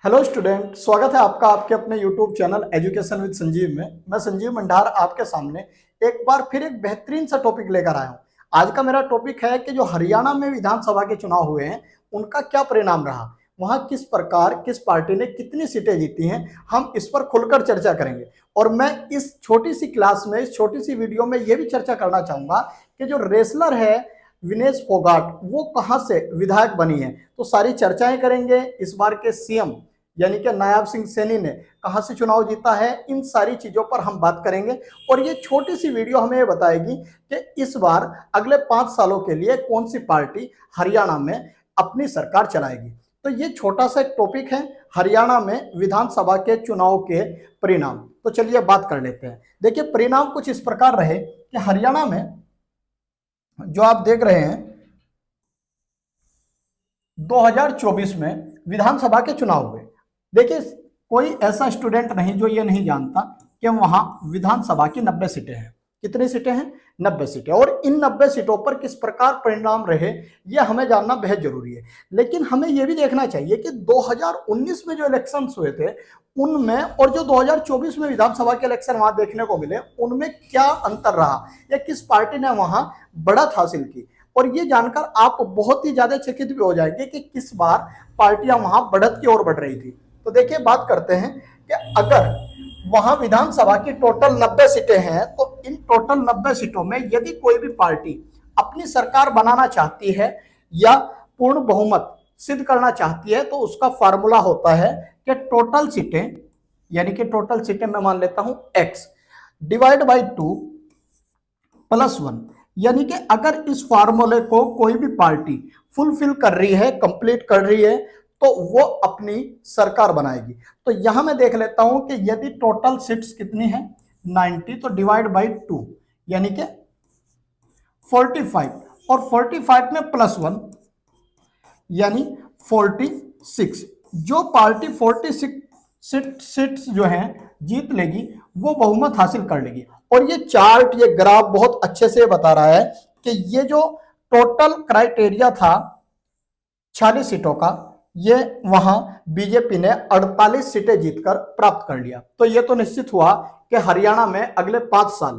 Hello student, स्वागत है आपका आपके अपने YouTube channel education with Sanjeev में। मैं संजीव मंडार आपके सामने एक बार फिर एक बेहतरीन सा टॉपिक लेकर आया हूं। आज का मेरा टॉपिक है कि जो हरियाणा में विधानसभा के चुनाव हुए हैं उनका क्या परिणाम रहा, वहां किस प्रकार किस पार्टी ने कितनी सीटें जीती हैं, हम इस पर खुलकर चर्चा करेंगे। और मैं इस छोटी सी क्लास में, इस छोटी सी वीडियो में यह भी चर्चा करना चाहूंगा कि जो रेसलर है विनेश फोगाट, वो कहां से विधायक बनी है। तो सारी चर्चाएं करेंगे। इस बार के सीएम यानी कि नायब सिंह सैनी ने कहां से चुनाव जीता है, इन सारी चीजों पर हम बात करेंगे। और ये छोटी सी वीडियो हमें बताएगी कि इस बार अगले 5 सालों के लिए कौन सी पार्टी हरियाणा में अपनी सरकार चलाएगी। तो ये छोटा सा एक टॉपिक है, हरियाणा में विधानसभा के चुनाव के परिणाम। तो चलिए बात कर लेते हैं। देखिए, परिणाम कुछ इस प्रकार रहे कि हरियाणा में जो आप देख रहे हैं 2024 में विधानसभा के चुनाव हुए। देखिए, कोई ऐसा स्टूडेंट नहीं जो ये नहीं जानता कि वहां विधानसभा की 90 सीटें हैं। कितनी सीटें हैं? 90 सीटें। और इन 90 सीटों पर किस प्रकार परिणाम रहे, यह हमें जानना बेहद जरूरी है। लेकिन हमें यह भी देखना चाहिए कि 2019 में जो इलेक्शंस हुए थे उनमें और जो 2024 में विधानसभा के इलेक्शन वहां देखने को मिले, उनमें क्या अंतर रहा या किस पार्टी ने वहां बढ़त हासिल की। और ये जानकर आप बहुत ही ज्यादा चकित भी हो जाएंगे कि किस बार पार्टियां वहां बढ़त की ओर बढ़ रही थी। तो देखिए, बात करते हैं कि अगर वहां विधानसभा की टोटल 90 सीटें हैं तो इन टोटल 90 सीटों में यदि कोई भी पार्टी अपनी सरकार बनाना चाहती है या पूर्ण बहुमत सिद्ध करना चाहती है तो उसका फार्मूला होता है कि टोटल सीटें, यानी कि टोटल सीटें मैं मान लेता हूं x डिवाइड बाई 2 प्लस 1। यानी कि अगर इस फार्मूले को कोई भी पार्टी फुलफिल कर रही है, कंप्लीट कर रही है, तो वो अपनी सरकार बनाएगी। तो यहां मैं देख लेता हूं कि यदि टोटल सीट्स कितनी है 90, तो डिवाइड बाई 2 यानी कि 45, और 45 में प्लस 1 यानी 46। जो पार्टी 46 सीट्स जो हैं जीत लेगी वो बहुमत हासिल कर लेगी। और ये चार्ट, ये ग्राफ बहुत अच्छे से बता रहा है कि ये जो टोटल क्राइटेरिया था 46 सीटों का, ये वहां बीजेपी ने 48 सीटें जीतकर प्राप्त कर लिया। तो ये तो निश्चित हुआ कि हरियाणा में अगले 5 साल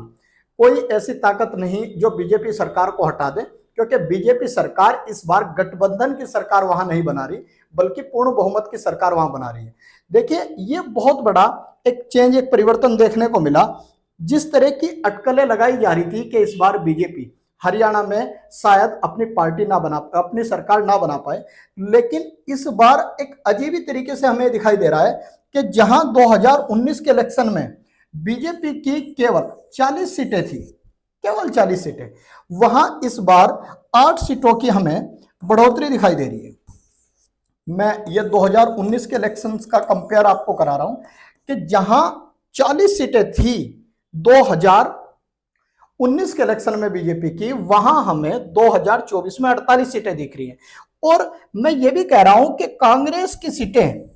कोई ऐसी ताकत नहीं जो बीजेपी सरकार को हटा दे, क्योंकि बीजेपी सरकार इस बार गठबंधन की सरकार वहां नहीं बना रही बल्कि पूर्ण बहुमत की सरकार वहां बना रही है। देखिए, ये बहुत बड़ा एक चेंज, एक परिवर्तन देखने को मिला। जिस तरह की अटकलें लगाई जा रही थी कि इस बार बीजेपी हरियाणा में शायद अपनी पार्टी ना बना, अपनी सरकार ना बना पाए, लेकिन इस बार एक अजीब ही तरीके से हमें दिखाई दे रहा है कि जहां 2019 के इलेक्शन में बीजेपी की केवल 40 सीटें थी, केवल 40 सीटें, वहां इस बार 8 सीटों की हमें बढ़ोतरी दिखाई दे रही है। मैं ये 2019 के इलेक्शंस का कंपेयर आपको करा रहा हूं कि जहां 40 सीटें थी 2019 के इलेक्शन में बीजेपी की, वहां हमें 2024 में 48 सीटें दिख रही हैं। और मैं ये भी कह रहा हूं कि कांग्रेस की सीटें,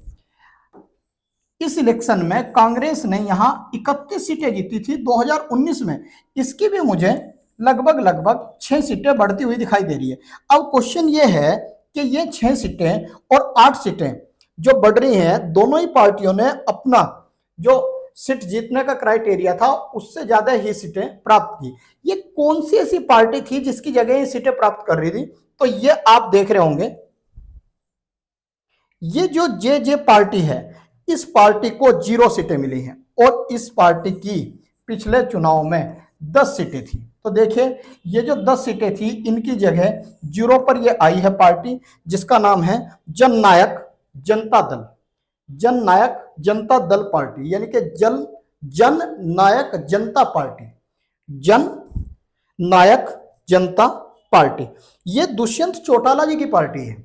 इस इलेक्शन में कांग्रेस ने यहां 31 सीटें जीती थी 2019 में, इसकी भी मुझे लगभग 6 सीटें बढ़ती हुई दिखाई दे रही है। अब क्वेश्चन ये है कि ये 6 सीटें और 8 सीटें जो बढ़ रही हैं, दोनों ही पार्टियों ने अपना जो सीट जीतने का क्राइटेरिया था उससे ज्यादा ही सीटें प्राप्त की। ये कौन सी ऐसी पार्टी थी जिसकी जगह ये सीटें प्राप्त कर रही थी? तो ये आप देख रहे होंगे, ये जो जे पार्टी है, इस पार्टी को 0 सीटें मिली हैं और इस पार्टी की पिछले चुनाव में 10 सीटें थी। तो देखिए, ये जो 10 सीटें थी इनकी जगह 0 पर ये आई है पार्टी जिसका नाम है जननायक जनता दल, जननायक जनता दल पार्टी, यानी कि जननायक जनता पार्टी, जननायक जनता पार्टी। ये दुष्यंत चौटाला जी की पार्टी है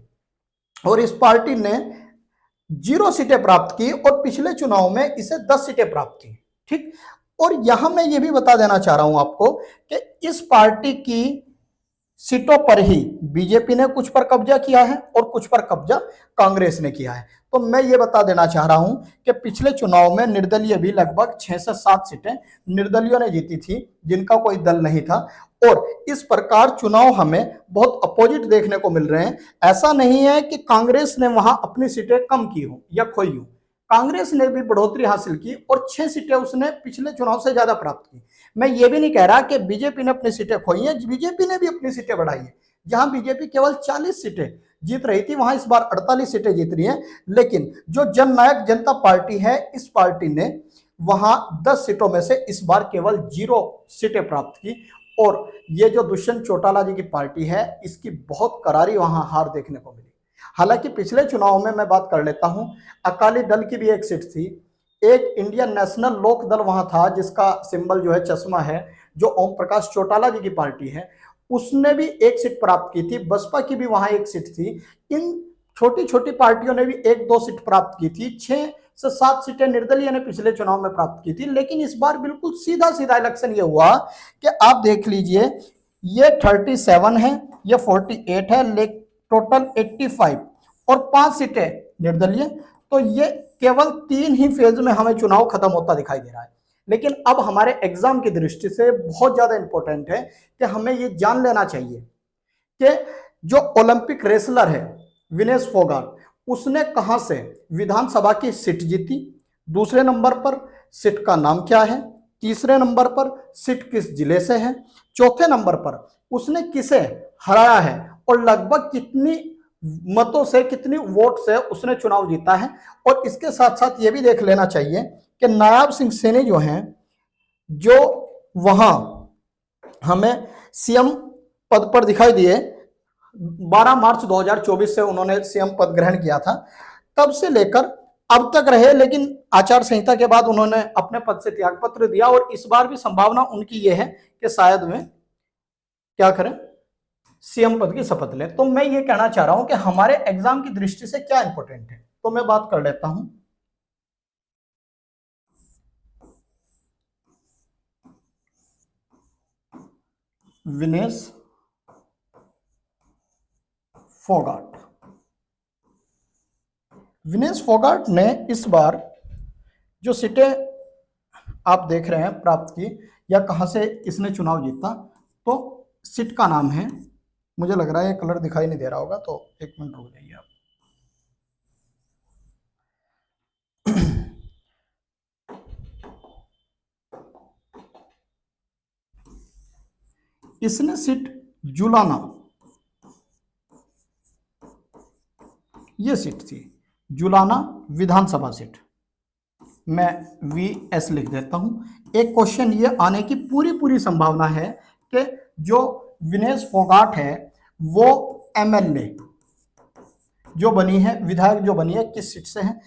और इस पार्टी ने 0 सीटें प्राप्त की और पिछले चुनाव में इसे 10 सीटें प्राप्त की। ठीक। और यहां मैं ये भी बता देना चाह रहा हूं आपको कि इस पार्टी की सीटों पर ही बीजेपी ने कुछ पर कब्जा किया है और कुछ पर कब्जा कांग्रेस ने किया है। तो मैं ये बता देना चाह रहा हूं कि पिछले चुनाव में निर्दलीय भी लगभग 6 से 7 सीटें निर्दलियों ने जीती थी, जिनका कोई दल नहीं था। और इस प्रकार चुनाव हमें बहुत अपोजिट देखने को मिल रहे हैं। ऐसा नहीं है कि कांग्रेस ने वहां अपनी सीटें कम की हो या खोई हो, कांग्रेस ने भी बढ़ोतरी हासिल की और 6 सीटें उसने पिछले चुनाव से ज्यादा प्राप्त की। मैं ये भी नहीं कह रहा कि बीजेपी ने अपनी सीटें खोई हैं, बीजेपी ने भी अपनी सीटें बढ़ाई है। जहां बीजेपी केवल 40 सीटें जीत रही थी, वहां इस बार 48 सीटें जीत रही हैं। लेकिन जो जननायक जनता पार्टी है, इस पार्टी ने वहां 10 सीटों में से इस बार केवल 0 सीटें प्राप्त की। और ये जो दुष्यंत चौटाला जी की पार्टी है, इसकी बहुत करारी वहां हार देखने को मिली। हालांकि पिछले चुनाव में मैं बात कर लेता हूं, अकाली दल की भी एक सीट थी, एक इंडियन नेशनल लोक दल वहां था जिसका सिंबल जो है चश्मा है, जो ओम प्रकाश चौटाला जी की पार्टी है, उसने भी एक सीट प्राप्त की थी। बसपा की भी वहां एक सीट थी। इन छोटी छोटी पार्टियों ने भी 1-2 सीट प्राप्त की थी। 6 से 7 सीटें निर्दलीय ने पिछले चुनाव में प्राप्त की थी। लेकिन इस बार बिल्कुल सीधा सीधा इलेक्शन ये हुआ कि आप देख लीजिए, ये 37 है, ये 48 है, लेकिन टोटल 85 और 5 सीटें निर्दलीय। तो ये केवल 3 ही फेज में हमें चुनाव खत्म होता दिखाई दे रहा है। लेकिन अब हमारे एग्जाम की दृष्टि से बहुत ज्यादा इंपॉर्टेंट है कि हमें ये जान लेना चाहिए कि जो ओलंपिक रेसलर है विनेश फोगाट, उसने कहां से विधानसभा की सीट जीती, दूसरे नंबर पर सीट का नाम क्या है, तीसरे नंबर पर सीट किस जिले से है, चौथे नंबर पर उसने किसे हराया है और लगभग कितनी मतों से, कितनी वोट से उसने चुनाव जीता है। और इसके साथ साथ ये भी देख लेना चाहिए कि नायाब सिंह सैनी जो हैं, जो वहां हमें सीएम पद पर दिखाई दिए, 12 मार्च 2024 से उन्होंने सीएम पद ग्रहण किया था, तब से लेकर अब तक रहे। लेकिन आचार संहिता के बाद उन्होंने अपने पद से त्यागपत्र दिया और इस बार भी संभावना उनकी यह है कि शायद वे क्या करें, सीएम पद की शपथ लें। तो मैं ये कहना चाह रहा हूं कि हमारे एग्जाम की दृष्टि से क्या इंपॉर्टेंट है, तो मैं बात कर लेता हूं। विनेश फोगाट, विनेश फोगाट ने इस बार जो सीटें आप देख रहे हैं प्राप्त की, या कहां से इसने चुनाव जीता, तो सीट का नाम है, मुझे लग रहा है ये कलर दिखाई नहीं दे रहा होगा, तो 1 मिनट रुक जाइए आप। इसने सीट जुलाना, ये सीट थी जुलाना विधानसभा सीट, मैं VS लिख देता हूं। एक क्वेश्चन ये आने की पूरी संभावना है कि जो विनेश फोगाट है वो MLA जो बनी है, विधायक जो बनी है, किस सीट से है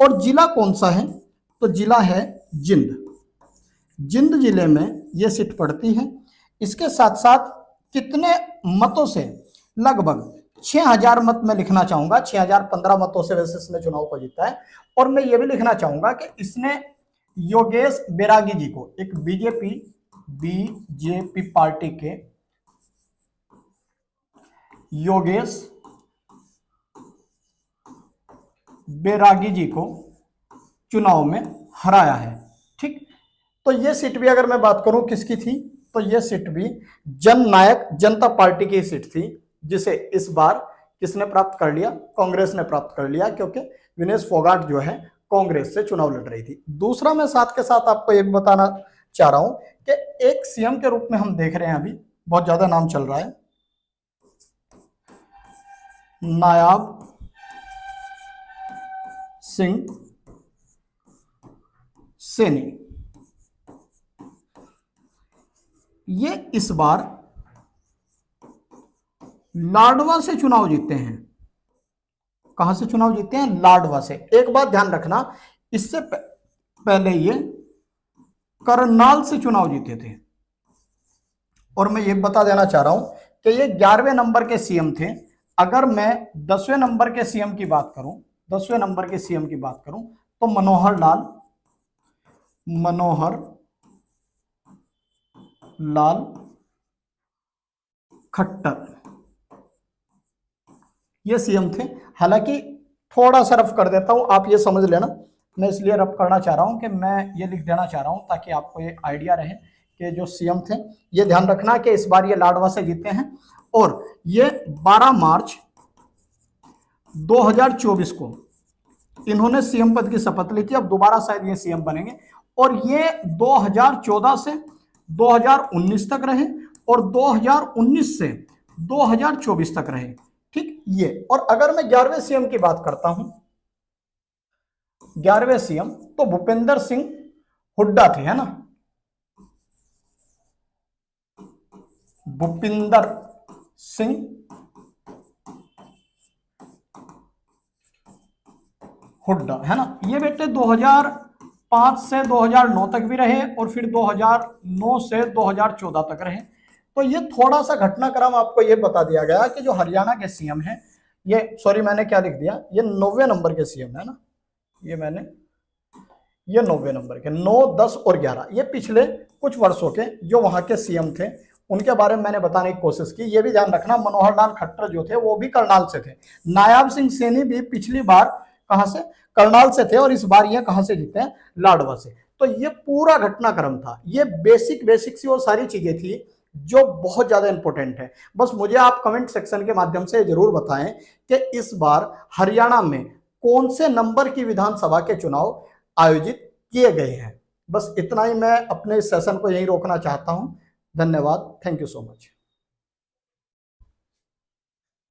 और जिला कौन सा है, तो जिला है जिंद। जिंद जिले में यह सीट पड़ती है। इसके साथ साथ कितने मतों से, लगभग 6000 मत मैं लिखना चाहूंगा, 6015 मतों से वैसे इसने चुनाव को जीता है। और मैं ये भी लिखना चाहूंगा कि इसने योगेश बैरागी जी को, एक बीजेपी पार्टी के योगेश बैरागी जी को चुनाव में हराया है। ठीक, तो ये सीट भी अगर मैं बात करूं किसकी थी, तो ये सीट भी जननायक जनता पार्टी की सीट थी, जिसे इस बार किसने प्राप्त कर लिया, कांग्रेस ने प्राप्त कर लिया, क्योंकि विनेश फोगाट जो है कांग्रेस से चुनाव लड़ रही थी। दूसरा मैं साथ के साथ आपको ये बताना चाह रहा हूं कि एक सीएम के रूप में हम देख रहे हैं, अभी बहुत ज्यादा नाम चल रहा है, नायाब सिंह सैनी। ये इस बार लाडवा से चुनाव जीते हैं। कहां से चुनाव जीते हैं, लाडवा से। एक बात ध्यान रखना, इससे पहले ये करनाल से चुनाव जीते थे। और मैं ये बता देना चाह रहा हूं कि ये 11वें नंबर के सीएम थे। अगर मैं 10वें नंबर के सीएम की बात करूं, 10वें नंबर के सीएम की बात करूं, तो मनोहर लाल खट्टर ये सीएम थे। हालांकि थोड़ा सा रफ कर देता हूं, आप ये समझ लेना, मैं इसलिए रफ करना चाह रहा हूं कि मैं ये लिख देना चाह रहा हूं ताकि आपको ये आइडिया रहे के जो सीएम थे। ये ध्यान रखना कि इस बार ये लाडवा से जीते हैं और ये 12 मार्च 2024 को इन्होंने सीएम पद की शपथ ली थी। अब दोबारा शायद ये सीएम बनेंगे और ये 2014 से 2019 तक रहे और 2019 से 2024 तक रहे। ठीक, ये। और अगर मैं 11वें सीएम की बात करता हूं, 11वें सीएम तो भूपेंद्र सिंह हुड्डा थे, है ना, भूपिंदर सिंह हुड्डा, है ना। ये बेटे 2005 से 2009 तक भी रहे और फिर 2009 से 2014 तक रहे। तो ये थोड़ा सा घटनाक्रम आपको ये बता दिया गया कि जो हरियाणा के सीएम हैं, ये सॉरी मैंने क्या लिख दिया, ये 90वें नंबर के सीएम है ना, ये 90वें नंबर के 9, 10 और 11 ये पिछले कुछ वर्षों के जो वहां के सीएम थे उनके बारे में मैंने बताने की कोशिश की। ये भी ध्यान रखना मनोहर लाल खट्टर जो थे वो भी करनाल से थे, नायाब सिंह सैनी भी पिछली बार कहां से, करनाल से थे और इस बार ये कहां से जीते हैं, लाडवा से। तो ये पूरा घटनाक्रम था, ये बेसिक सी वो सारी चीजें थी जो बहुत ज्यादा इंपॉर्टेंट है। बस मुझे आप कमेंट सेक्शन के माध्यम से जरूर बताएं कि इस बार हरियाणा में कौन से नंबर की विधानसभा के चुनाव आयोजित किए गए हैं। बस इतना ही मैं अपने इस सेशन को यहीं रोकना चाहता हूं। धन्यवाद, थैंक यू सो मच।